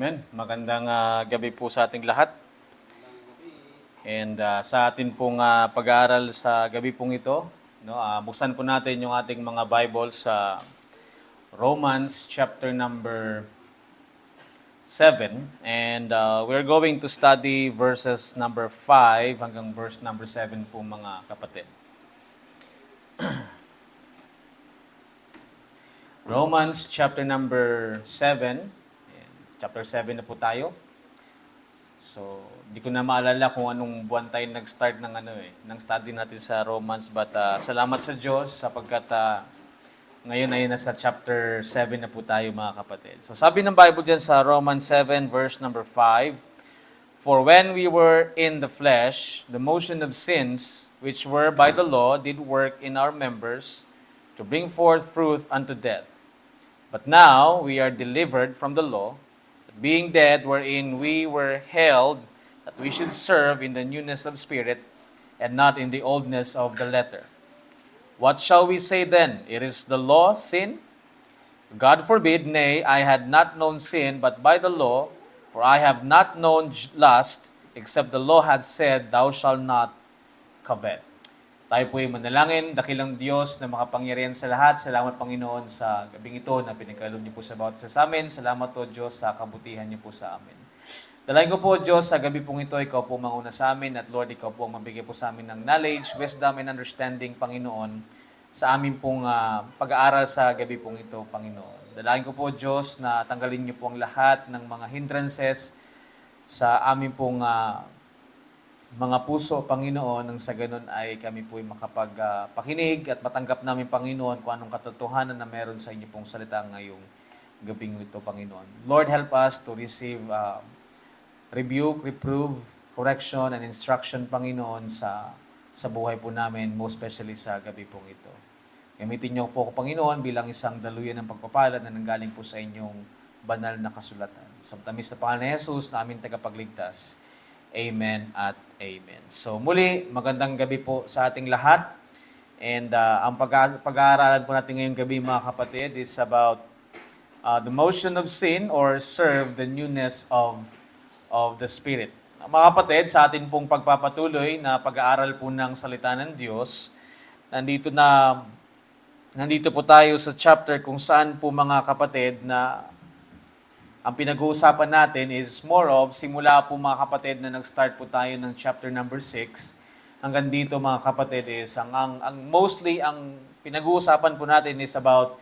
Amen. Magandang gabi po sa ating lahat. And sa atin pong pag-aaral sa gabi pong ito, no, buksan po natin yung ating mga Bibles sa Romans chapter number 7. And we're going to study verses number 5 hanggang verse number 7 po mga kapatid. Romans chapter number 7. Chapter 7 na po tayo. So, di ko na maalala kung anong buwan tayo nag-start ng study natin sa Romans. But salamat sa Diyos sapagkat ngayon ay nasa chapter 7 na po tayo mga kapatid. So, sabi ng Bible dyan sa Romans 7 verse number 5, "For when we were in the flesh, the motion of sins, which were by the law, did work in our members to bring forth fruit unto death. But now we are delivered from the law, being dead wherein we were held, that we should serve in the newness of spirit, and not in the oldness of the letter. What shall we say then? It is the law sin? God forbid, nay, I had not known sin but by the law, for I have not known lust, except the law had said, Thou shalt not covet." Tayo po ay manalangin, dakilang Diyos na makapangyarihan sa lahat. Salamat Panginoon sa gabing ito na pinagkaloob niyo po sa bawat isa sa amin. Salamat po Diyos sa kabutihan niyo po sa amin. Dalayan ko po Diyos sa gabi pong ito, Ikaw po manguna sa amin at Lord, Ikaw po ang mabigay po sa amin ng knowledge, wisdom, and understanding, Panginoon, sa amin pong pag-aaral sa gabi pong ito, Panginoon. Dalayan ko po Diyos na tanggalin niyo po ang lahat ng mga hindrances sa amin pong mga puso, Panginoon, nang sa ganun ay kami po'y makapagpakinig at matanggap namin, Panginoon, kung anong katotohanan na meron sa inyo pong salita ngayong gabing ito, Panginoon. Lord, help us to receive rebuke, reprove, correction, and instruction, Panginoon, sa buhay po namin, most especially sa gabi pong ito. Gamitin niyo po ako, Panginoon, bilang isang daluyan ng pagpapala na nanggaling po sa inyong banal na kasulatan. Sa tamis na pangalan ni Jesus na aming tagapagligtas. Amen at amen. So muli, magandang gabi po sa ating lahat. And ang pag-aaralan po natin ngayong gabi mga kapatid is about the motion of sin or serve the newness of the Spirit. Mga kapatid, sa atin pong pagpapatuloy na pag-aaral po ng salita ng Diyos, nandito po tayo sa chapter kung saan po mga kapatid na ang pinag-uusapan natin is more of, simula po mga kapatid na nag-start po tayo ng chapter number 6, hanggang dito mga kapatid is, mostly ang pinag-uusapan po natin is about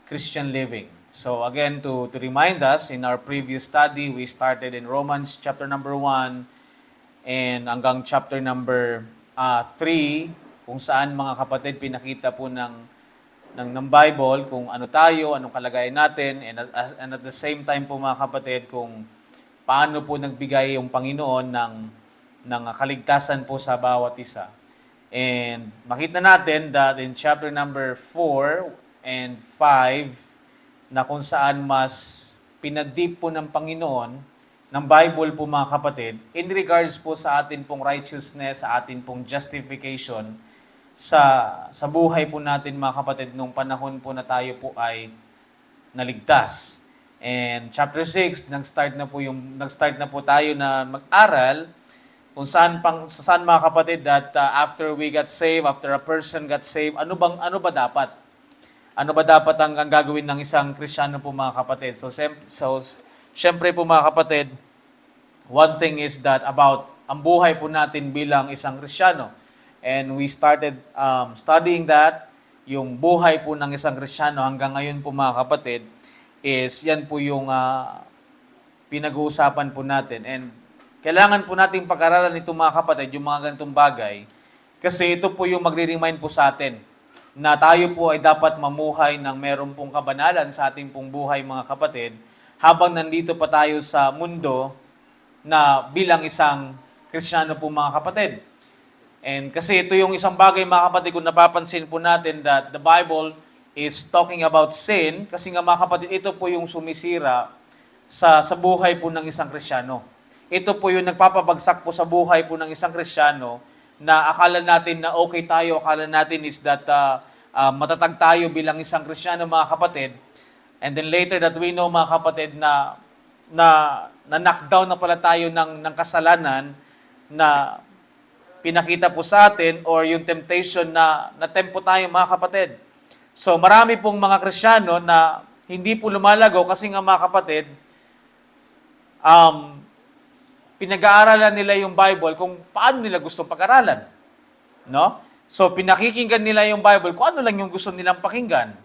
Christian living. So again, to remind us, in our previous study, we started in Romans chapter number 1 and hanggang chapter number 3, kung saan mga kapatid pinakita po ng Bible kung ano tayo, anong kalagayan natin, and at the same time po mga kapatid kung paano po nagbigay yung Panginoon ng kaligtasan po sa bawat isa. And makita natin that in chapter number 4 and 5 na kung saan mas pinadip po ng Panginoon ng Bible po mga kapatid in regards po sa atin pong righteousness, sa atin pong justification, sa buhay po natin mga kapatid nung panahon po na tayo po ay naligtas. And chapter 6, nag-start na po tayo na mag-aral kung saan mga kapatid that after we got saved, after a person got saved, ano ba dapat? Ano ba dapat ang gagawin ng isang Kristiyano po mga kapatid? So syempre po mga kapatid, one thing is that about ang buhay po natin bilang isang Kristiyano. And we started studying that, yung buhay po ng isang Kristiyano hanggang ngayon po mga kapatid, is yan po yung pinag-uusapan po natin. And kailangan po nating pag-aralan nito mga kapatid, yung mga ganitong bagay, kasi ito po yung magre-remind po sa atin na tayo po ay dapat mamuhay ng meron pong kabanalan sa ating pong buhay mga kapatid, habang nandito pa tayo sa mundo na bilang isang Kristiyano po mga kapatid. And kasi ito yung isang bagay mga kapatid kung napapansin po natin that the Bible is talking about sin, kasi nga mga kapatid, ito po yung sumisira sa buhay po ng isang Kristiyano. Ito po yung nagpapabagsak po sa buhay po ng isang Kristiyano na akala natin na okay tayo, akala natin is that matatag tayo bilang isang Kristiyano mga kapatid. And then later that we know mga kapatid na na knockdown na pala tayo ng kasalanan na pinakita po sa atin or yung temptation na natempo tayo mga kapatid. So marami pong mga Kristiyano na hindi po lumalago kasi nga mga kapatid, pinag-aaralan nila yung Bible kung paano nila gustong pag-aralan. No? So pinakikinggan nila yung Bible kung ano lang yung gusto nilang pakinggan.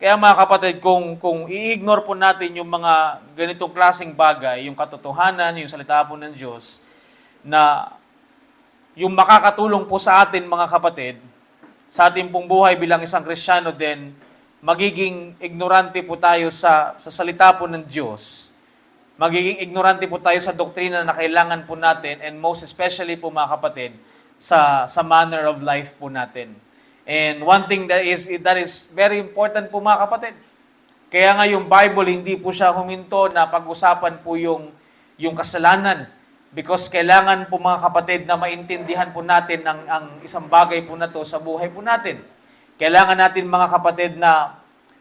Kaya mga kapatid, kung i-ignore po natin yung mga ganitong klaseng bagay, yung katotohanan, yung salita po ng Diyos, na yung makakatulong po sa atin mga kapatid, sa ating pong buhay bilang isang Kristiyano din, magiging ignorante po tayo sa salita po ng Diyos. Magiging ignorante po tayo sa doktrina na kailangan po natin, and most especially po mga kapatid, sa manner of life po natin. And one thing that is very important po mga kapatid. Kaya nga yung Bible, hindi po siya huminto na pag-usapan po yung kasalanan. Because kailangan po mga kapatid na maintindihan po natin ang isang bagay po na to sa buhay po natin. Kailangan natin mga kapatid na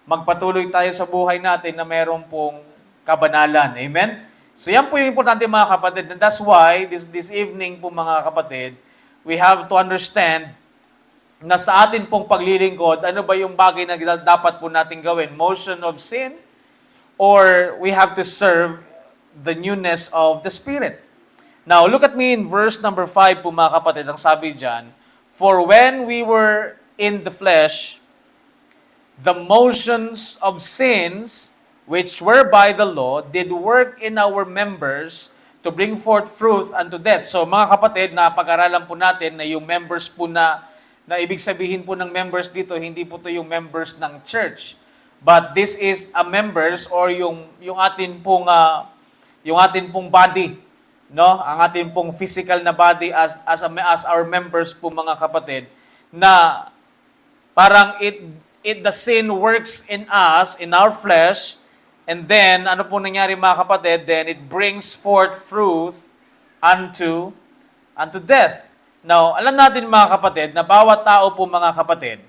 magpatuloy tayo sa buhay natin na meron pong kabanalan. Amen? So yan po yung importante mga kapatid. And that's why this evening po mga kapatid, we have to understand na sa atin pong paglilingkod, ano ba yung bagay na dapat po natin gawin? Motion of sin? Or we have to serve the newness of the Spirit? Now, look at me in verse number 5 po mga kapatid. Ang sabi dyan, for when we were in the flesh, the motions of sins, which were by the law, did work in our members to bring forth fruit unto death. So mga kapatid, napag-aralan po natin na yung members po na ibig sabihin po ng members dito, hindi po to yung members ng church. But this is a members or yung atin pong body, no? Ang atin pong physical na body as our members po mga kapatid, na parang the sin works in us, in our flesh, and then ano po nangyari mga kapatid, then it brings forth fruit unto death. Now, alam natin mga kapatid na bawat tao po mga kapatid,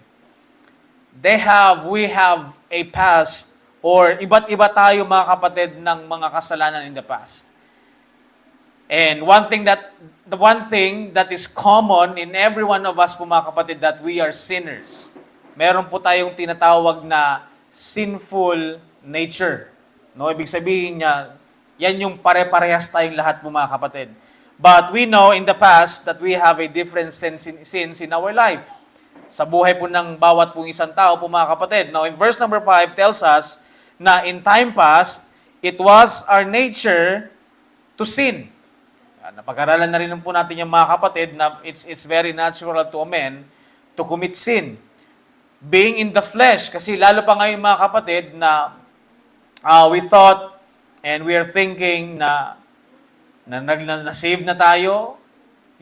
we have a past or iba't iba tayo mga kapatid ng mga kasalanan in the past. And the one thing that is common in every one of us po mga kapatid, that we are sinners. Meron po tayong tinatawag na sinful nature. No, ibig sabihin niya, yan yung pare-parehas tayong lahat po mga kapatid. But we know in the past that we have a different sins in our life. Sa buhay po ng bawat pong isang tao po mga kapatid. Now in verse number 5 tells us na in time past, it was our nature to sin. Napag-aralan na rin po natin yung mga kapatid na it's very natural to a man to commit sin. Being in the flesh, kasi lalo pa ngayon mga kapatid na we thought and we are thinking na save na tayo.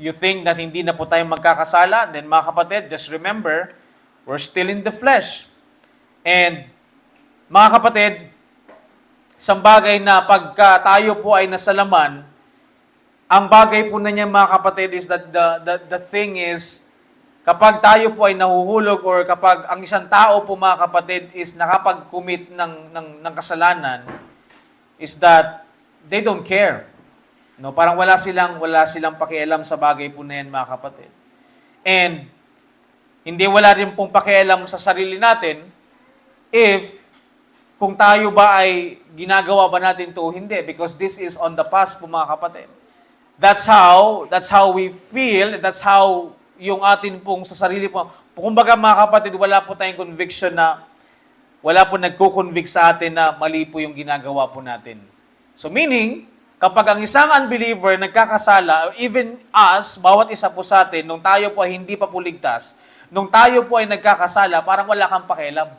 You think that hindi na po tayo magkakasala. Then mga kapatid, just remember, we're still in the flesh. And mga kapatid, isang bagay na pagka tayo po ay nasa laman, ang bagay po na niya mga kapatid is that the thing is, kapag tayo po ay nahuhulog or kapag ang isang tao po mga kapatid is nakapag-commit ng kasalanan, is that they don't care. No, parang wala silang pakialam sa bagay po na yan mga kapatid. And wala rin pong pakialam sa sarili natin if kung tayo ba ay ginagawa ba natin to o hindi, because this is on the past po mga kapatid. That's how we feel, that's how yung atin pong sa sarili po. Kumbaga mga kapatid, wala po tayong conviction na wala po nagko-convict sa atin na mali po yung ginagawa po natin. So meaning, kapag ang isang unbeliever nagkakasala, even us, bawat isa po sa atin, nung tayo po ay hindi pa po ligtas, nung tayo po ay nagkakasala, parang wala kang pakialam.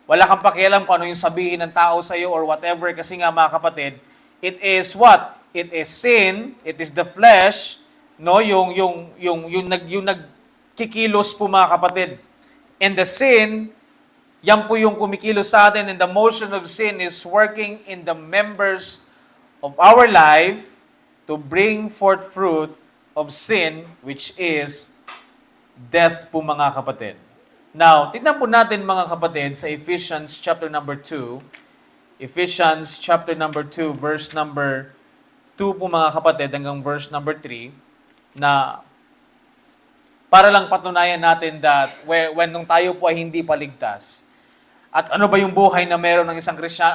Wala kang pakialam kung ano yung sabihin ng tao sa iyo or whatever, kasi nga mga kapatid, it is what? It is sin, it is the flesh, no, yung nagkikilos po mga kapatid. And the sin, yan po yung kumikilos sa atin, and the motion of sin is working in the members of our life to bring forth fruit of sin, which is death po mga kapatid. Now, tignan po natin mga kapatid sa Ephesians chapter number 2, Ephesians chapter number 2, verse number 2 po mga kapatid, hanggang verse number 3, na para lang patunayan natin that when nung tayo po ay hindi paligtas, at ano ba yung buhay na meron ng isang Christian,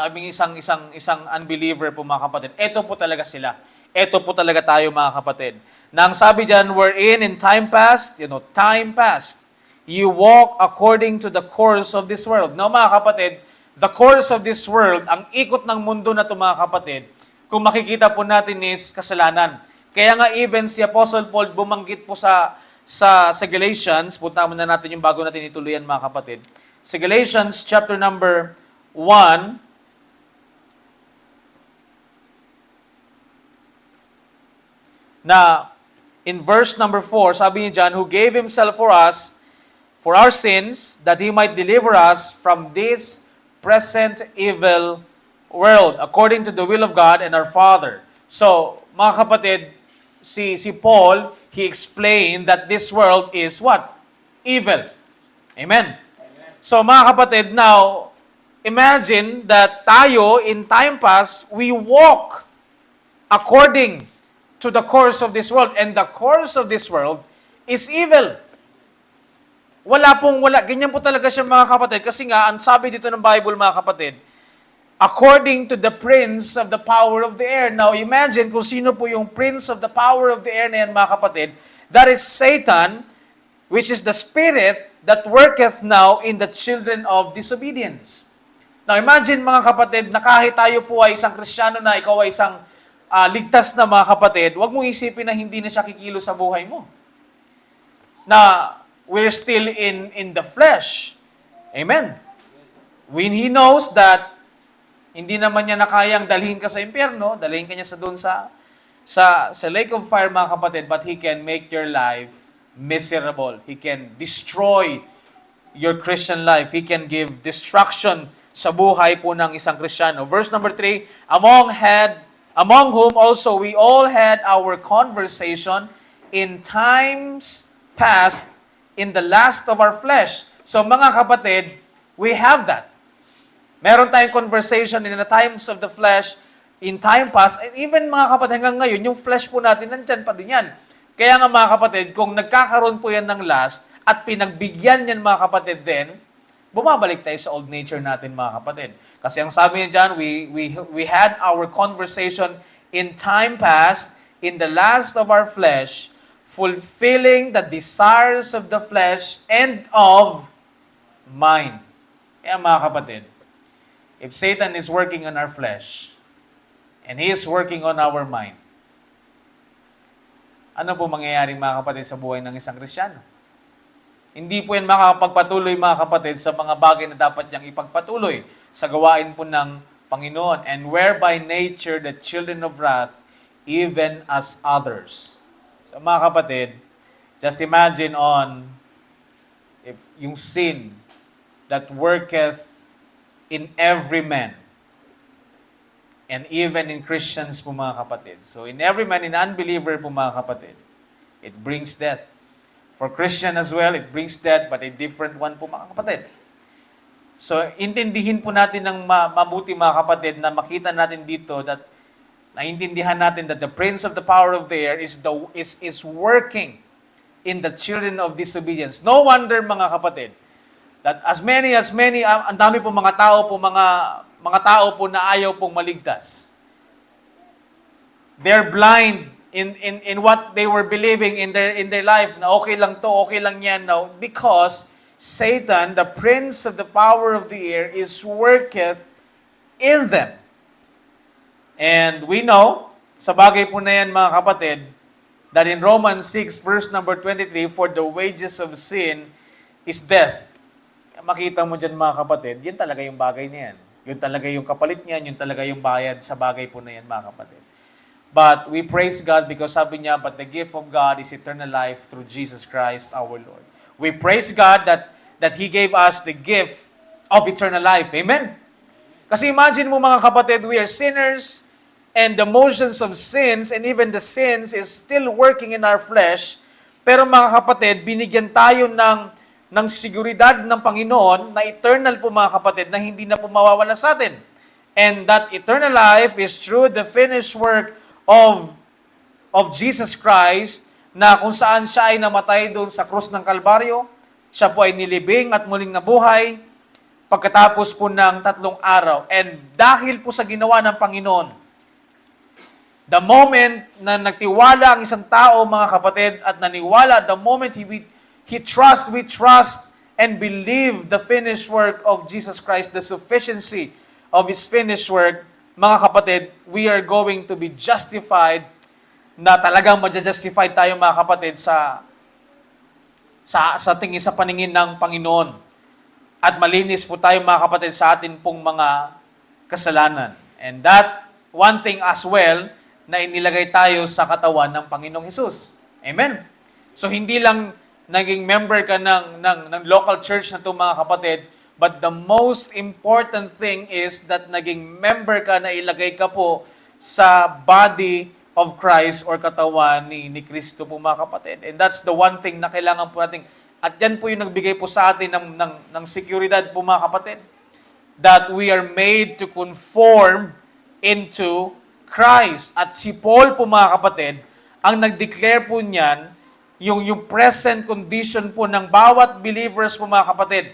isang unbeliever po mga kapatid, ito po talaga sila. Ito po talaga tayo mga kapatid. Nang sabi dyan, wherein in time past, time past, you walk according to the course of this world. Now mga kapatid, the course of this world, ang ikot ng mundo na ito mga kapatid, kung makikita po natin is kasalanan. Kaya nga even si Apostle Paul bumanggit po sa Galatians, punta muna natin yung bago natin ituluyan mga kapatid. Sa Galatians chapter number 1, na in verse number 4, sabi niya dyan, who gave himself for us, for our sins, that he might deliver us from this present evil world, according to the will of God and our Father. So, mga kapatid, si Paul, he explained that this world is what? Evil. Amen. So, mga kapatid, now, imagine that tayo, in time past, we walk according to the course of this world. And the course of this world is evil. Wala. Ganyan po talaga siya mga kapatid. Kasi nga, ang sabi dito ng Bible mga kapatid, according to the prince of the power of the air. Now, imagine kung sino po yung prince of the power of the air na yan mga kapatid. That is Satan, which is the spirit that worketh now in the children of disobedience. Now, imagine mga kapatid na kahit tayo po ay isang Kristiyano na, ikaw ay isang ligtas na mga kapatid, huwag mong isipin na hindi na siya kikilo sa buhay mo. Na we're still in the flesh. Amen. When he knows that hindi naman niya na kayang dalhin ka sa impyerno, dalhin ka niya sa lake of fire mga kapatid, but he can make your life miserable. He can destroy your Christian life. He can give destruction sa buhay po ng isang Kristiyano. Verse number 3, among whom also we all had our conversation in times past in the lust of our flesh. So mga kapatid, we have that. Meron tayong conversation in the times of the flesh, in time past, and even mga kapatid, hanggang ngayon, yung flesh po natin, nandyan pa din yan. Kaya nga mga kapatid, kung nagkakaroon po yan ng lust, at pinagbigyan yan mga kapatid din, bumabalik tayo sa old nature natin mga kapatid. Kasi ang sabi niya dyan, we had our conversation in time past, in the lust of our flesh, fulfilling the desires of the flesh and of mind. Kaya mga kapatid, if Satan is working on our flesh, and he is working on our mind, ano po mangyayari mga kapatid sa buhay ng isang Kristiyano? Hindi po yan makakapagpatuloy mga kapatid sa mga bagay na dapat niyang ipagpatuloy sa gawain po ng Panginoon. And whereby nature the children of wrath, even as others. So mga kapatid, just imagine on if yung sin that worketh in every man, and even in Christians po mga kapatid. So in every man, in unbeliever po mga kapatid, it brings death. For Christian as well, it brings death, but a different one po mga kapatid. So intindihin po natin ng mabuti mga kapatid na makita natin dito that naintindihan natin that the prince of the power of the air is working in the children of disobedience. No wonder mga kapatid that as many, ang dami po mga tao po na ayaw pong maligtas. They're blind in what they were believing in their life na okay lang to, okay lang yan now, because Satan, the prince of the power of the air, is worketh in them. And we know, sa bagay po na yan mga kapatid, that in Romans 6 verse number 23, for the wages of sin is death. Makita mo dyan mga kapatid, yun talaga yung bagay niyan. Yun talaga yung kapalit niyan, yun talaga yung bayad sa bagay po na yan mga kapatid. But we praise God because sabi niya, but the gift of God is eternal life through Jesus Christ our Lord. We praise God that He gave us the gift of eternal life. Amen? Kasi imagine mo mga kapatid, we are sinners and the motions of sins and even the sins is still working in our flesh. Pero mga kapatid, binigyan tayo ng seguridad ng Panginoon na eternal po mga kapatid na hindi na po mawawala sa atin. And that eternal life is through the finished work of Jesus Christ, na kung saan siya ay namatay doon sa krus ng Kalbaryo, siya po ay nilibing at muling nabuhay pagkatapos po ng 3 araw. And dahil po sa ginawa ng Panginoon, the moment na nagtiwala ang isang tao, mga kapatid, at naniwala, the moment we trust and believe the finished work of Jesus Christ, the sufficiency of His finished work, mga kapatid, we are going to be justified, na talagang ma-justify tayo, mga kapatid, sa paningin ng Panginoon. At malinis po tayo, mga kapatid, sa atin pong mga kasalanan. And that one thing as well, na inilagay tayo sa katawan ng Panginoong Hesus. Amen? So, hindi lang naging member ka ng local church na ito, mga kapatid, but the most important thing is that naging member ka, na ilagay ka po sa body of Christ or katawan ni Kristo po, mga kapatid. And that's the one thing na kailangan po natin. At yan po yung nagbigay po sa atin ng seguridad po, mga kapatid, that we are made to conform into Christ. At si Paul po, mga kapatid, ang nag-declare po niyan, yung present condition po ng bawat believers po, mga kapatid.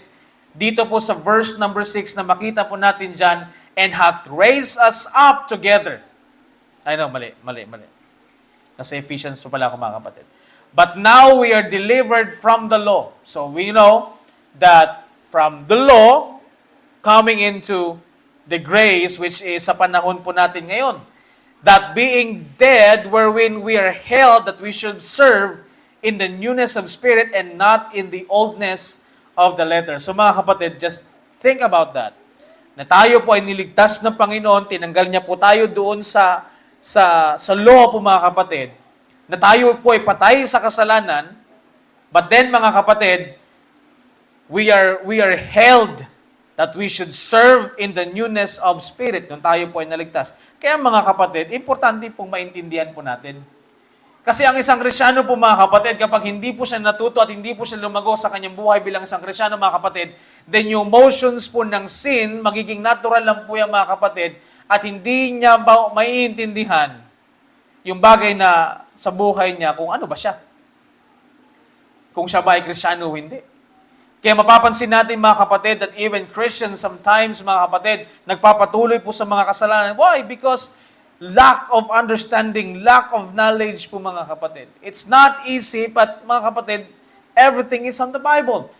Dito po sa verse number 6 na makita po natin dyan, and hath raised us up together. Ay no, mali. Kasi Ephesians po pala ako, mga kapatid. But now we are delivered from the law. So we know that from the law, coming into the grace, which is sa panahon po natin ngayon, that being dead wherein we are held, that we should serve in the newness of spirit and not in the oldness of the letter. So mga kapatid, just think about that. Na tayo po ay niligtas ng Panginoon, tinanggal niya po tayo doon sa law po, mga kapatid, na tayo po ay patay sa kasalanan, but then, mga kapatid, we are held that we should serve in the newness of spirit nung tayo po ay naligtas. Kaya, mga kapatid, importante pong maintindihan po natin. Kasi ang isang Kristyano po, mga kapatid, kapag hindi po siya natuto at hindi po siya lumago sa kanyang buhay bilang isang Kristyano, mga kapatid, then yung motions po ng sin, magiging natural lang po yan, mga kapatid, at hindi niya maiintindihan yung bagay na sa buhay niya kung ano ba siya. Kung siya ba ay Kristyano o hindi. Kaya mapapansin natin, mga kapatid, that even Christians sometimes, mga kapatid, nagpapatuloy po sa mga kasalanan. Why? Because lack of understanding, lack of knowledge po, mga kapatid. It's not easy, but mga kapatid, everything is on the Bible.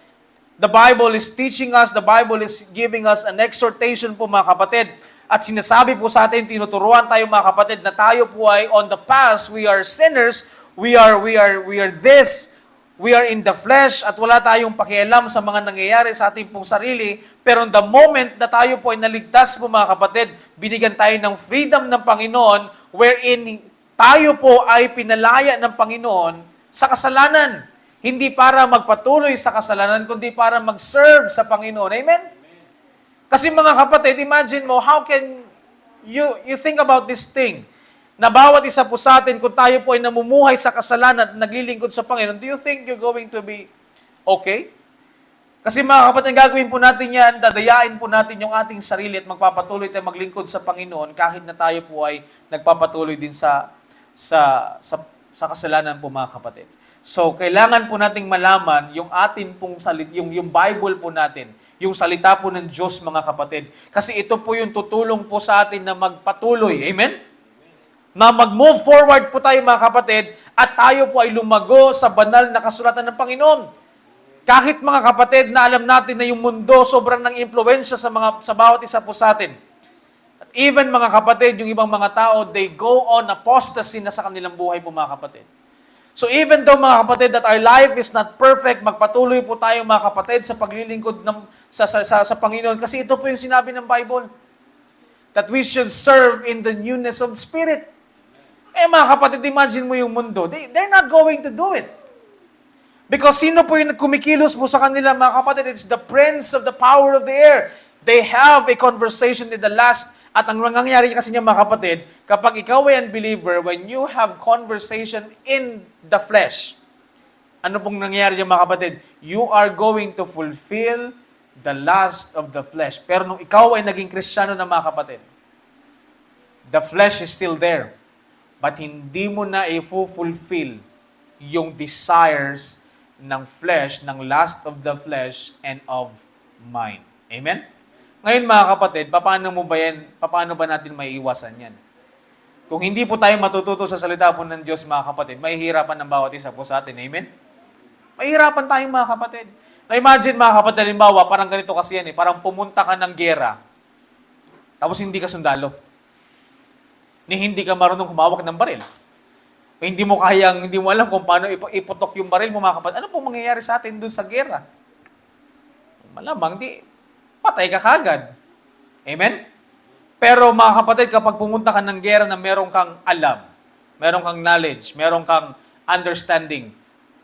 The Bible is teaching us, the Bible is giving us an exhortation po, mga kapatid. At sinasabi po sa atin, tinuturuan tayo, mga kapatid, na tayo po ay on the past, we are sinners, we are this, we are in the flesh, at wala tayong pakialam sa mga nangyayari sa ating pong sarili. Pero the moment na tayo po ay naligtas po, mga kapatid, binigyan tayo ng freedom ng Panginoon, wherein tayo po ay pinalaya ng Panginoon sa kasalanan. Hindi para magpatuloy sa kasalanan, kundi para mag-serve sa Panginoon. Amen? Kasi mga kapatid, imagine mo, how can you think about this thing? Na bawat isa po sa atin, kung tayo po ay namumuhay sa kasalanan at naglilingkod sa Panginoon, do you think you're going to be okay? Kasi mga kapatid, gagawin po natin yan, dadayain po natin yung ating sarili at magpapatuloy tayo maglingkod sa Panginoon kahit na tayo po ay nagpapatuloy din sa kasalanan po, mga kapatid. So, kailangan po nating malaman yung atin pong yung Bible po natin, yung salita po ng Diyos, mga kapatid. Kasi ito po yung tutulong po sa atin na magpatuloy. Amen? Na mag-move forward po tayo, mga kapatid, at tayo po ay lumago sa banal na kasulatan ng Panginoon. Kahit, mga kapatid, na alam natin na yung mundo sobrang nang impluwensya sa bawat isa po sa atin. At even, mga kapatid, yung ibang mga tao, they go on apostasy na sa kanilang buhay po, mga kapatid. So even though, mga kapatid, that our life is not perfect, magpatuloy po tayo, mga kapatid, sa paglilingkod sa Panginoon. Kasi ito po yung sinabi ng Bible. That we should serve in the newness of spirit. Mga kapatid, imagine mo yung mundo. They're not going to do it. Because sino po yung kumikilos mo sa kanila, mga kapatid? It's the prince of the power of the air. They have a conversation in the last. At ang nangyayari kasi niya, mga kapatid, kapag ikaw ay unbeliever, when you have conversation in the flesh, ano pong nangyayari niya, mga kapatid? You are going to fulfill the lust of the flesh. Pero nung ikaw ay naging Kristiyano na, mga kapatid, The flesh is still there. But hindi mo na i-fulfill yung desires ng flesh, ng lust of the flesh and of mind. Amen? Ngayon mga kapatid, paano ba natin maiiwasan yan? Kung hindi po tayo matututo sa salita po ng Diyos mga kapatid, mahihirapan ng bawat isa po sa atin. Amen? Mahihirapan tayo mga kapatid. Now imagine mga kapatid, halimbawa, parang ganito kasi yan parang pumunta ka ng gera, tapos hindi ka sundalo. Hindi ka marunong humawak ng baril. Hindi mo alam kung paano iputok yung baril mo mga kapatid. Ano pong mangyayari sa atin doon sa gera? Malamang patay ka kagad. Amen? Pero mga kapatid, kapag pumunta ka ng gera na meron kang alam, meron kang knowledge, meron kang understanding,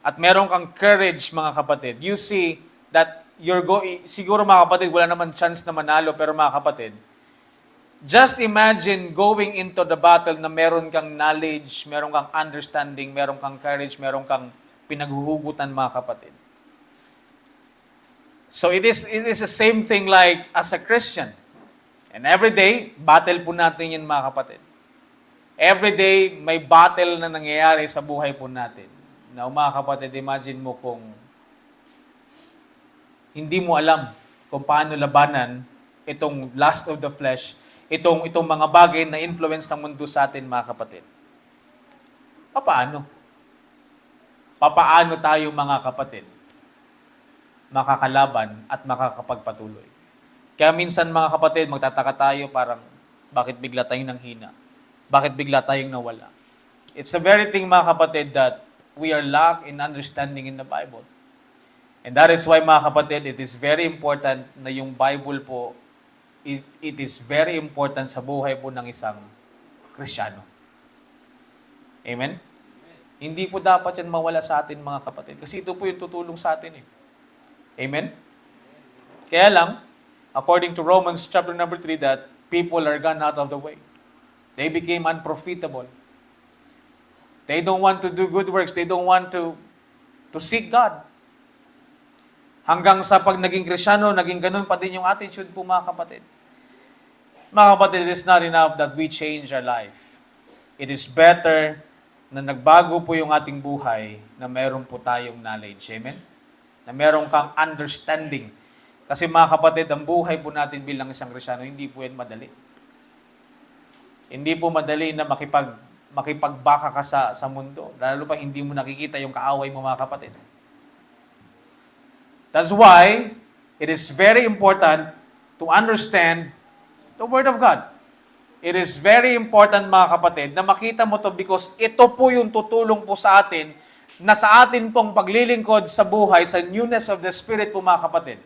at meron kang courage mga kapatid, you see that siguro mga kapatid, wala naman chance na manalo, pero mga kapatid, just imagine going into the battle na meron kang knowledge, meron kang understanding, meron kang courage, meron kang pinaghuhugutan mga kapatid. So it is the same thing like as a Christian. And every day, battle po natin yan mga kapatid. Every day, may battle na nangyayari sa buhay po natin. Now mga kapatid, imagine mo kung hindi mo alam kung paano labanan itong lust of the flesh, itong mga bagay na influence ng mundo sa atin mga kapatid. Paano? Paano tayo mga kapatid makakalaban at makakapagpatuloy? Kaya minsan mga kapatid, magtataka tayo parang bakit bigla tayong nanghina? Bakit bigla tayong nawala? It's the very thing mga kapatid that we are lack in understanding in the Bible. And that is why mga kapatid, it is very important na yung Bible po, it is very important sa buhay po ng isang Kristiyano. Amen? Hindi po dapat yan mawala sa atin mga kapatid. Kasi ito po yung tutulong sa atin Amen? Kaya lang, according to Romans chapter number 3, that people are gone out of the way. They became unprofitable. They don't want to do good works. They don't want to seek God. Hanggang sa pag naging Kristiyano, naging ganun pa din yung attitude po mga kapatid. Mga kapatid, it is not enough that we change our life. It is better na nagbago po yung ating buhay na meron po tayong knowledge. Amen? Na meron kang understanding. Kasi mga kapatid, ang buhay po natin bilang isang Kristiyano, hindi po yan madali. Hindi po madali na makipagbaka ka sa mundo. Lalo pa hindi mo nakikita yung kaaway mo mga kapatid. That's why it is very important to understand the Word of God. It is very important mga kapatid na makita mo to because ito po yung tutulong po sa atin na sa atin pong paglilingkod sa buhay, sa newness of the Spirit po mga kapatid.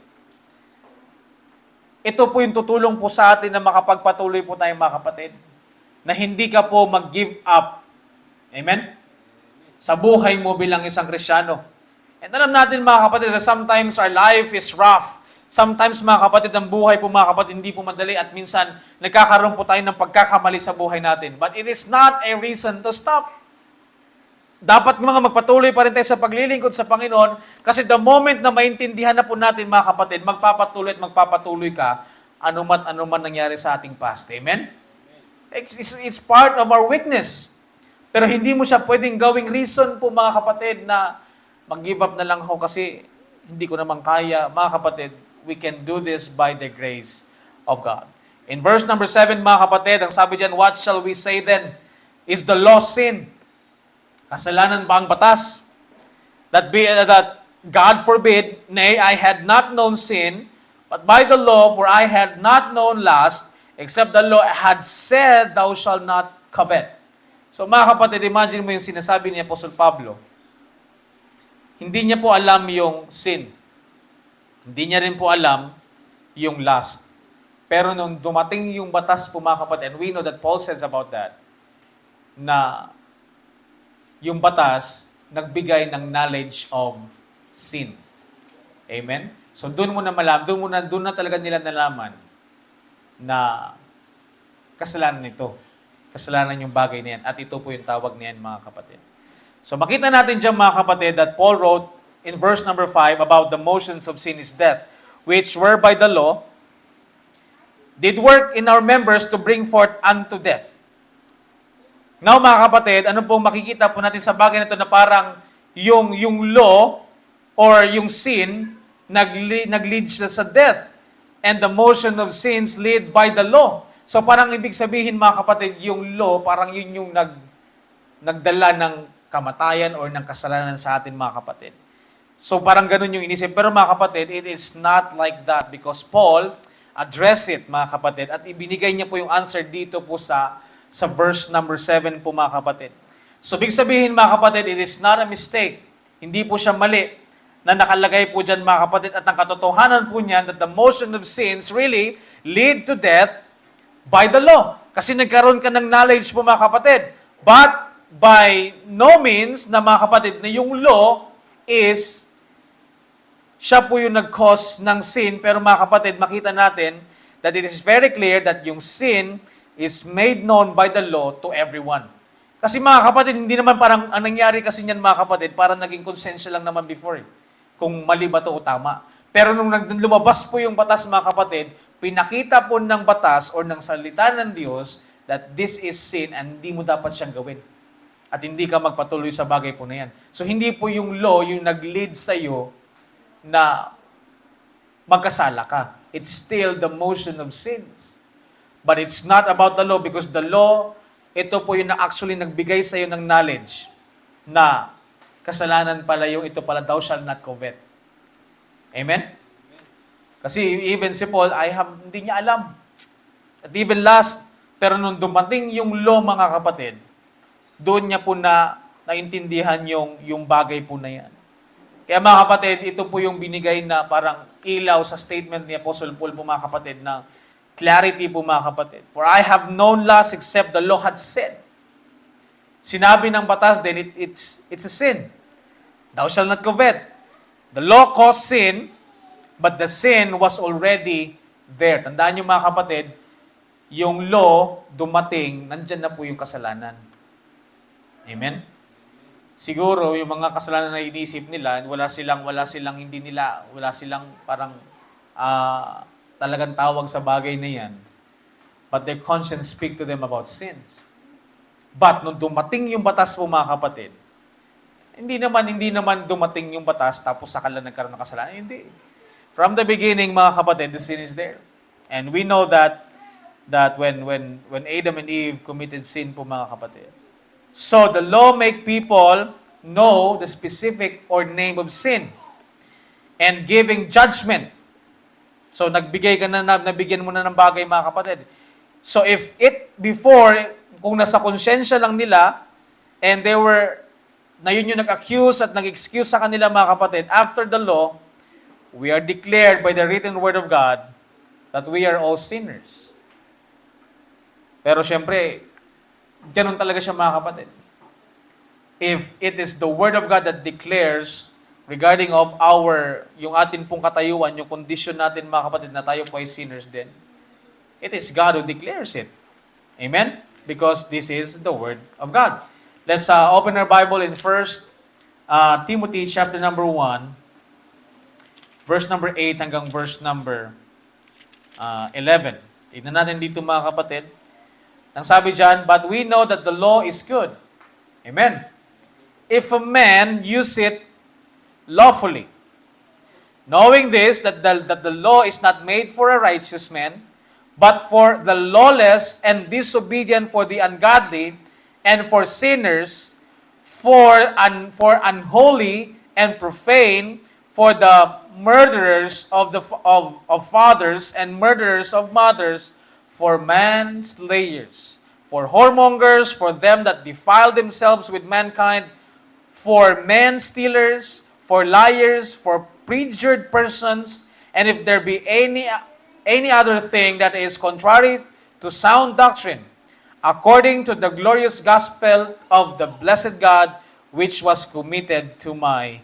Ito po yung tutulong po sa atin na makapagpatuloy po tayo mga kapatid. Na hindi ka po mag-give up. Amen? Sa buhay mo bilang isang Kristiyano. And alam natin mga kapatid that sometimes our life is rough. Sometimes mga kapatid, ang buhay po mga kapatid hindi po madali at minsan nagkakaroon po tayo ng pagkakamali sa buhay natin. But it is not a reason to stop. Dapat magpatuloy pa rin tayo sa paglilingkod sa Panginoon kasi the moment na maintindihan na po natin mga kapatid, magpapatuloy ka anuman nangyari sa ating past. Amen? It's part of our weakness. Pero hindi mo siya pwedeng gawing reason po mga kapatid na mag-give up na lang ako kasi hindi ko naman kaya. Mga kapatid, we can do this by the grace of God. In verse number 7 mga kapatid, ang sabi diyan, what shall we say then? Is the law sin? Kasalanan ba ang batas? That God forbid, nay, I had not known sin, but by the law, for I had not known lust, except the law had said, thou shalt not covet. So mga kapatid, imagine mo yung sinasabi ni Apostle Pablo. Hindi niya po alam yung sin. Hindi niya rin po alam yung lust. Pero nung dumating yung batas po mga kapatid, and we know that Paul says about that, na yung batas nagbigay ng knowledge of sin. Amen? So doon mo na malaman, doon na talaga nila nalaman na kasalanan ito. Kasalanan yung bagay na yan. At ito po yung tawag niyan mga kapatid. So makita natin dyan mga kapatid that Paul wrote in verse number 5 about the motions of sin is death, which were by the law, did work in our members to bring forth unto death. Now mga kapatid, ano pong makikita po natin sa bagay na ito na parang yung law or yung sin nag-lead siya sa death. And the motion of sins lead by the law. So parang ibig sabihin mga kapatid, yung law, parang yun yung nagdala ng kamatayan or ng kasalanan sa atin mga kapatid. So parang ganun yung inisip. Pero mga kapatid, it is not like that because Paul address it mga kapatid at ibinigay niya po yung answer dito po sa verse number 7 po mga kapatid. So big sabihin mga kapatid, it is not a mistake. Hindi po siya mali na nakalagay po dyan mga kapatid at ang katotohanan po niyan that the motion of sins really lead to death by the law. Kasi nagkaroon ka ng knowledge po mga kapatid. But by no means na mga kapatid na yung law is siya po yung nag-cause ng sin. Pero mga kapatid, makita natin that it is very clear that yung sin is made known by the law to everyone. Kasi mga kapatid, hindi naman parang ang nangyari kasi niyan mga kapatid, parang naging konsensya lang naman before kung mali ba to o tama. Pero nung lumabas po yung batas mga kapatid, pinakita po ng batas o ng salita ng Diyos that this is sin and hindi mo dapat siyang gawin. At hindi ka magpatuloy sa bagay po na yan. So hindi po yung law yung nag-lead sa iyo na magkasala ka. It's still the motion of sins. But it's not about the law because the law, ito po yung actually nagbigay sa iyo ng knowledge na kasalanan pala yung ito pala, thou shalt not covet. Amen? Kasi even si Paul, hindi niya alam. At even last, pero nung dumating yung law mga kapatid, doon niya po naintindihan yung bagay po na yan. Kaya mga kapatid, ito po yung binigay na parang ilaw sa statement ni Apostle Paul po mga kapatid na clarity po mga kapatid. For I have known lust except the law had said. Sinabi ng batas din, it's a sin. Thou shalt not covet. The law caused sin, but the sin was already there. Tandaan niyo mga kapatid, yung law dumating, nandyan na po yung kasalanan. Amen? Siguro, yung mga kasalanan na inisip nila, wala silang parang talagang tawag sa bagay na yan. But their conscience speak to them about sins. But, nung dumating yung batas po mga kapatid, hindi naman dumating yung batas tapos saka lang nagkaroon ng kasalanan. Hindi. From the beginning, mga kapatid, the sin is there. And we know that when Adam and Eve committed sin po mga kapatid. So, the law make people know the specific or name of sin and giving judgment. So, nabigyan mo na ng bagay mga kapatid. So, if it before, kung nasa konsensya lang nila, and they were, na yun yung nag-accuse at nag-excuse sa kanila mga kapatid, after the law, we are declared by the written word of God that we are all sinners. Pero syempre, ganun talaga siya mga kapatid. If it is the word of God that declares regarding of yung atin pong katayuan, yung condition natin mga kapatid na tayo po ay sinners din, it is God who declares it. Amen? Because this is the word of God. Let's open our Bible in 1 Timothy chapter number 1, verse number 8 hanggang verse number 11. Tignan natin dito mga kapatid. Nang sabi dyan, but we know that the law is good. Amen. If a man use it lawfully, knowing this, that the law is not made for a righteous man, but for the lawless and disobedient, for the ungodly, and for sinners, for unholy and profane, for the murderers of fathers and murderers of mothers, for manslayers, for whoremongers, for them that defile themselves with mankind, for man-stealers, for liars, for perjured persons, and if there be any other thing that is contrary to sound doctrine, according to the glorious gospel of the blessed God, which was committed to my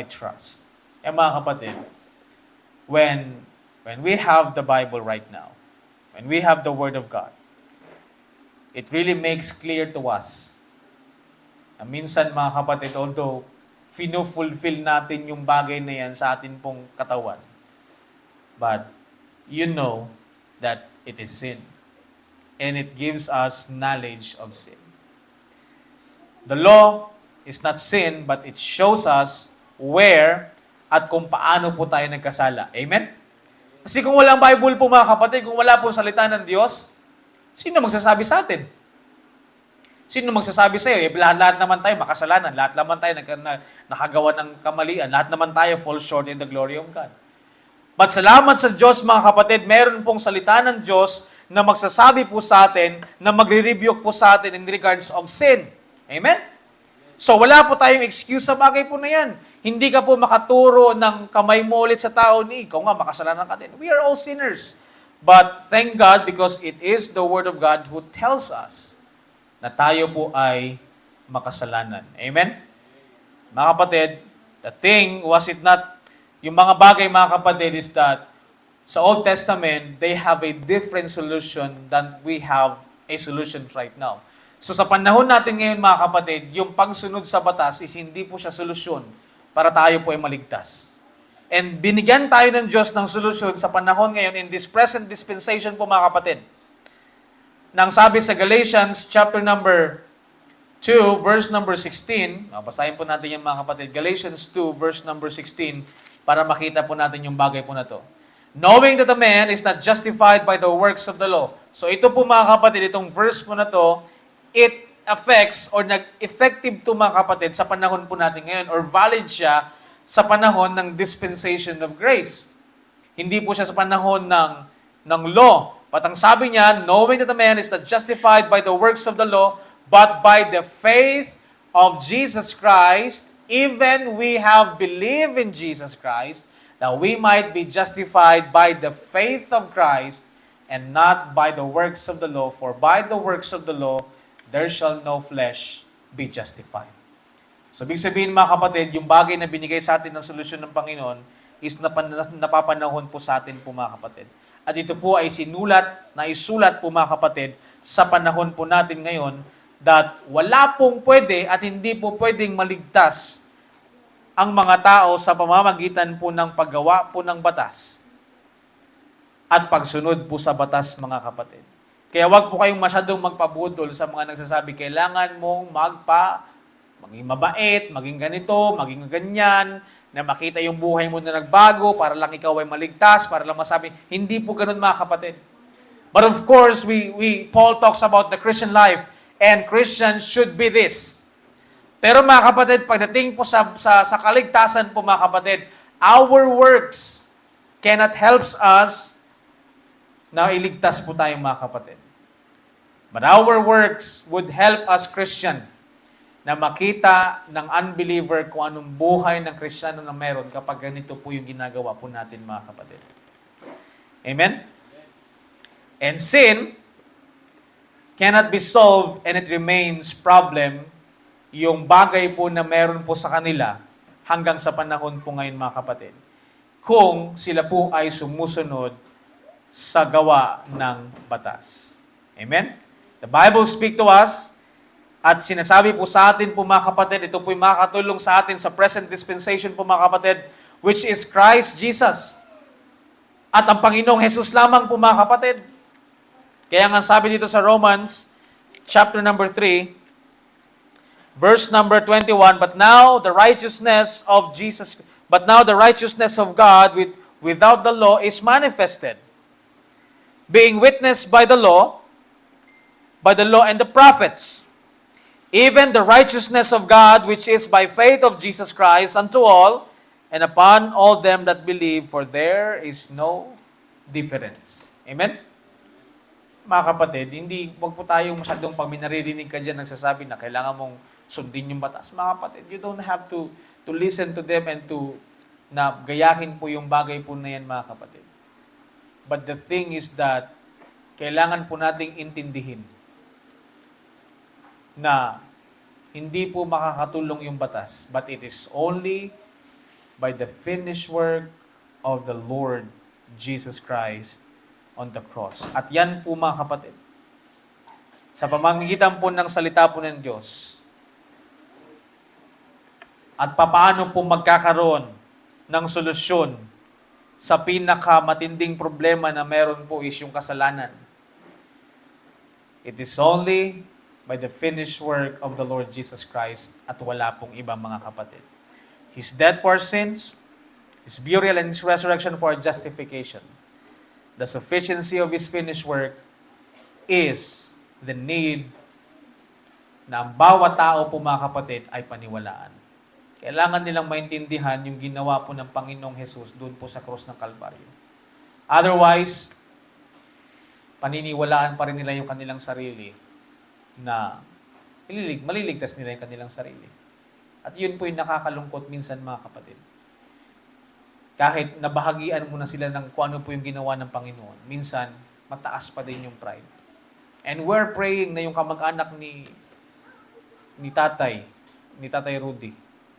trust. Mga kapatid, when we have the Bible right now, when we have the Word of God, it really makes clear to us na minsan mga kapatid, although fulfill natin yung bagay na yan sa atin pong katawan, but you know that it is sin. And it gives us knowledge of sin. The law is not sin, but it shows us where at kung paano po tayo nagkasala. Amen? Kasi kung walang Bible po mga kapatid, kung wala po salita ng Diyos, sino magsasabi sa atin? Sino magsasabi sa iyo? Lahat naman tayo makasalanan. Lahat naman tayo nakagawa ng kamalian. Lahat naman tayo fall short in the glory of God. But salamat sa Diyos mga kapatid, meron pong salita ng Diyos na magsasabi po sa atin, na magre-rebuke po sa atin in regards of sin. Amen? So wala po tayong excuse sa bagay po na yan. Hindi ka po makaturo ng kamay mo ulit sa tao ni, ikaw nga makasalanan ka din. We are all sinners. But thank God because it is the Word of God who tells us na tayo po ay makasalanan. Amen? Mga kapatid, the thing was it not, yung mga bagay mga kapatid is that sa Old Testament, they have a different solution than we have a solution right now. So sa panahon natin ngayon mga kapatid, yung pagsunod sa batas is hindi po siya solusyon para tayo po ay maligtas. And binigyan tayo ng Diyos ng solusyon sa panahon ngayon in this present dispensation po mga kapatid. Nang sabi sa Galatians chapter number 2, verse number 16, basahin po natin yung mga kapatid, Galatians 2, verse number 16, para makita po natin yung bagay po na to. Knowing that a man is not justified by the works of the law. So ito po mga kapatid, itong verse po na to, it affects or nag-effective to mga kapatid sa panahon po natin ngayon or valid siya sa panahon ng dispensation of grace. Hindi po siya sa panahon ng law. But ang sabi niya, knowing that a man is not justified by the works of the law, but by the faith of Jesus Christ, even we have believed in Jesus Christ, that we might be justified by the faith of Christ, and not by the works of the law. For by the works of the law, there shall no flesh be justified. So, ibig sabihin mga kapatid, yung bagay na binigay sa atin ng solusyon ng Panginoon is napapanahon po sa atin po mga kapatid. At ito po ay isulat po mga kapatid sa panahon po natin ngayon that wala pong pwede at hindi po pwedeng maligtas ang mga tao sa pamamagitan po ng paggawa po ng batas at pagsunod po sa batas mga kapatid. Kaya wag po kayong masyadong magpabudol sa mga nagsasabi, kailangan mong maging mabait, maging ganito, maging ganyan, na makita yung buhay mo na nagbago para lang ikaw ay maligtas, para lang masabi, hindi po ganun mga kapatid. But of course, Paul talks about the Christian life, and Christians should be this. Pero mga kapatid, pagdating po sa kaligtasan po mga kapatid, our works cannot help us na iligtas po tayong mga kapatid. But our works would help us Christian na makita ng unbeliever kung anong buhay ng Kristiyano na meron kapag ganito po yung ginagawa po natin mga kapatid. Amen? And sin cannot be solved and it remains problem yung bagay po na meron po sa kanila hanggang sa panahon po ngayon mga kapatid. Kung sila po ay sumusunod sa gawa ng batas. Amen? The Bible speak to us at sinasabi po sa atin po mga kapatid, ito po yung makakatulong sa atin sa present dispensation po mga kapatid, which is Christ Jesus. At ang Panginoong Jesus lamang po mga kapatid. Kaya nga sabi dito sa Romans, chapter number 3, verse number 21, But now the righteousness of God without the law is manifested, being witnessed by the law and the prophets, even the righteousness of God, which is by faith of Jesus Christ, unto all, and upon all them that believe, for there is no difference. Amen? Mga kapatid, wag po tayong masyadong pag minaririnig ka dyan nagsasabi na kailangan mong sundin yung batas. Mga kapatid, you don't have to listen to them and na gayahin po yung bagay po na yan mga kapatid. But the thing is that, kailangan po nating intindihin na hindi po makakatulong yung batas, but it is only by the finished work of the Lord Jesus Christ on the cross. At yan po mga kapatid, sa pamamagitan po ng salita po ng Diyos, at papaano po magkakaroon ng solusyon sa pinakamatinding problema na meron po is yung kasalanan. It is only by the finished work of the Lord Jesus Christ at wala pong iba mga kapatid. His death for our sins, His burial and His resurrection for our justification. The sufficiency of His finished work is the need na ang bawat tao po mga kapatid ay paniwalaan. Kailangan nilang maintindihan yung ginawa po ng Panginoong Jesus doon po sa krus ng Kalbaryo. Otherwise, paniniwalaan pa rin nila yung kanilang sarili na maliligtas nila yung kanilang sarili. At yun po yung nakakalungkot minsan mga kapatid. Kahit nabahagian mo na sila ng kung ano po yung ginawa ng Panginoon, minsan mataas pa din yung pride. And we're praying na yung kamag-anak ni Tatay Rudy,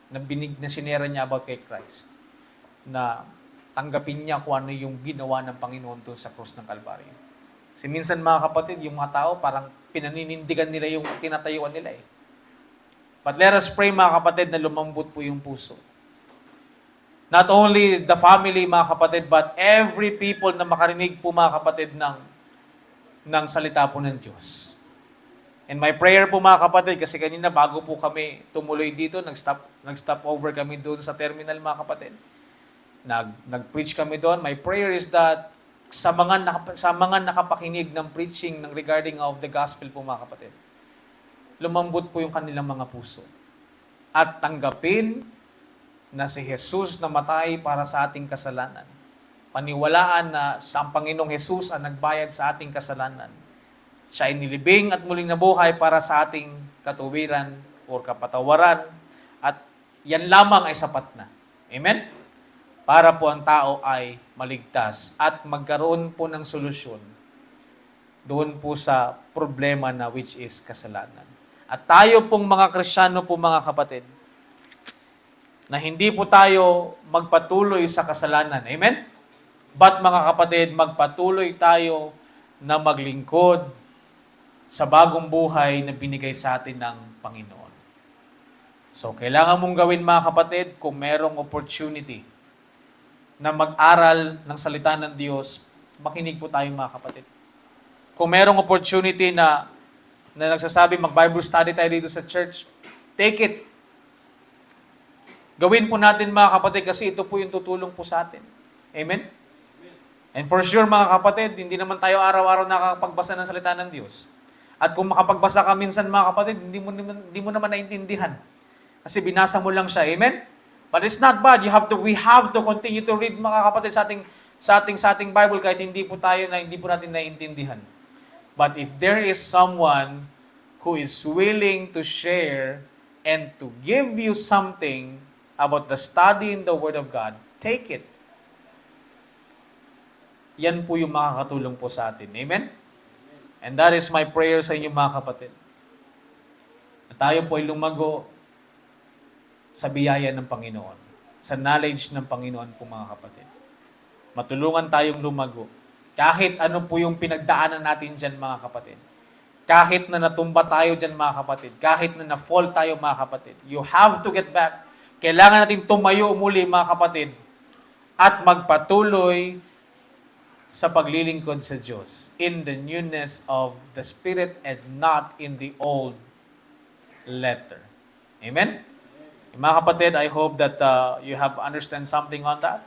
na sinera niya about kay Christ, na tanggapin niya kung ano yung ginawa ng Panginoon doon sa krus ng Kalbaryo. Kasi minsan mga kapatid, yung mga tao parang pinaninindigan nila yung tinatayuan nila eh. But let us pray mga kapatid na lumambot po yung puso. Not only the family mga kapatid, but every people na makarinig po mga kapatid ng salita po ng Diyos. And my prayer po mga kapatid, kasi kanina bago po kami tumuloy dito, nag-stop over kami doon sa terminal mga kapatid. Nag-preach kami doon. My prayer is that sa mga nakapakinig ng preaching ng regarding of the gospel po mga kapatid, lumambot po yung kanilang mga puso. At tanggapin na si Jesus namatay para sa ating kasalanan. Paniwalaan na sa Panginoong Jesus ang nagbayad sa ating kasalanan. Siya ay nilibing at muling nabuhay para sa ating katuwiran o kapatawaran. At yan lamang ay sapat na. Amen? Para po ang tao ay maligtas at magkaroon po ng solusyon doon po sa problema na which is kasalanan. At tayo pong mga Kristiyano po mga kapatid, na hindi po tayo magpatuloy sa kasalanan. Amen? But mga kapatid, magpatuloy tayo na maglingkod sa bagong buhay na binigay sa atin ng Panginoon. So, kailangan mong gawin mga kapatid kung merong opportunity na mag-aral ng salita ng Diyos, makinig po tayo mga kapatid. Kung merong opportunity na nagsasabi mag-Bible study tayo dito sa church, take it. Gawin po natin mga kapatid kasi ito po yung tutulong po sa atin. Amen? And for sure mga kapatid, hindi naman tayo araw-araw nakakapagbasa ng salita ng Diyos. At kung makapagbasa ka minsan mga kapatid, hindi mo naman naintindihan. Kasi binasa mo lang siya. Amen? But it's not bad. We have to continue to read mga kapatid sa ating Bible kahit hindi po natin naiintindihan. But if there is someone who is willing to share and to give you something about the study in the Word of God, take it. Yan po yung makakatulong po sa atin. Amen? And that is my prayer sa inyo mga kapatid. Na tayo po ay lumago sa biyaya ng Panginoon, sa knowledge ng Panginoon po mga kapatid. Matulungan tayong lumago. Kahit ano po yung pinagdaanan natin dyan mga kapatid. Kahit na natumba tayo dyan mga kapatid. Kahit na na-fall tayo mga kapatid. You have to get back. Kailangan natin tumayo muli mga kapatid at magpatuloy sa paglilingkod sa Diyos in the newness of the Spirit and not in the old letter. Amen? Mga kapatid, I hope that you have understand something on that.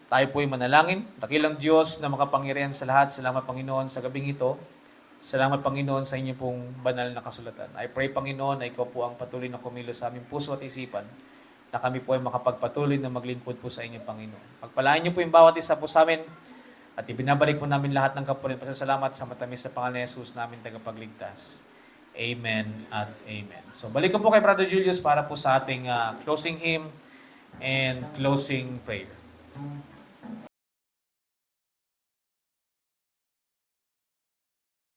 Tayo po'y manalangin. Dakilang Diyos na makapangyarihan sa lahat. Salamat Panginoon sa gabing ito. Salamat Panginoon sa inyo pong banal na kasulatan. I pray Panginoon na ikaw po ang patuloy na kumilos sa aming puso at isipan na kami po ay makapagpatuloy na maglingkod po sa inyo, Panginoon. Pagpalain niyo po yung bawat isa po sa amin at ibinabalik po namin lahat ng kapunin. Pasasalamat sa matamis sa pangalan ni Jesus namin tagapagligtas. Amen at amen. So balik ko po kay Brother Julius para po sa ating closing hymn and closing prayer.